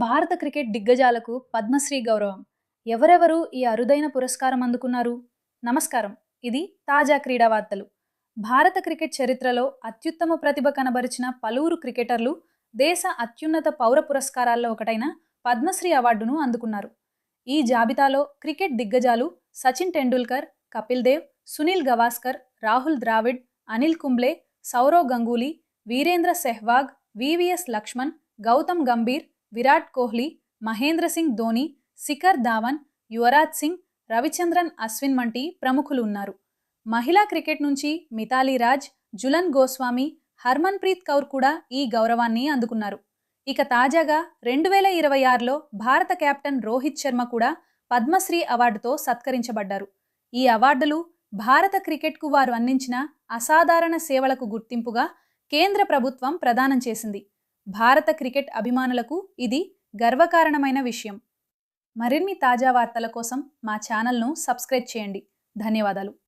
భారత క్రికెట్ దిగ్గజాలకు పద్మశ్రీ గౌరవం. ఎవరెవరు ఈ అరుదైన పురస్కారం అందుకున్నారు? నమస్కారం. ఇది తాజా క్రీడా వార్తలు. భారత క్రికెట్ చరిత్రలో అత్యుత్తమ ప్రతిభ కనబరిచిన పలువురు క్రికెటర్లు దేశ అత్యున్నత పౌర పురస్కారాల్లో ఒకటైన పద్మశ్రీ అవార్డును అందుకున్నారు. ఈ జాబితాలో క్రికెట్ దిగ్గజాలు సచిన్ టెండూల్కర్, కపిల్ దేవ్, సునీల్ గవాస్కర్, రాహుల్ ద్రావిడ్, అనిల్ కుంబ్లే, సౌరవ్ గంగూలీ, వీరేంద్ర సెహ్వాగ్, వివిఎస్ లక్ష్మణ్, గౌతమ్ గంభీర్, విరాట్ కోహ్లీ, మహేంద్ర సింగ్ ధోని, శిఖర్ ధావన్, యువరాజ్ సింగ్, రవిచంద్రన్ అశ్విన్ వంటి ప్రముఖులు ఉన్నారు. మహిళా క్రికెట్ నుంచి మితాలీ రాజ్, జులన్ గోస్వామి, హర్మన్ ప్రీత్ కౌర్ కూడా ఈ గౌరవాన్ని అందుకున్నారు. ఇక తాజాగా 2026లో భారత కెప్టెన్ రోహిత్ శర్మ కూడా పద్మశ్రీ అవార్డుతో సత్కరించబడ్డారు. ఈ అవార్డులు భారత క్రికెట్కు వారు అందించిన అసాధారణ సేవలకు గుర్తింపుగా కేంద్ర ప్రభుత్వం ప్రదానం చేసింది. భారత క్రికెట్ అభిమానులకు ఇది గర్వకారణమైన విషయం. మరిన్ని తాజా వార్తల కోసం మా ఛానల్ను సబ్స్క్రైబ్ చేయండి. ధన్యవాదాలు.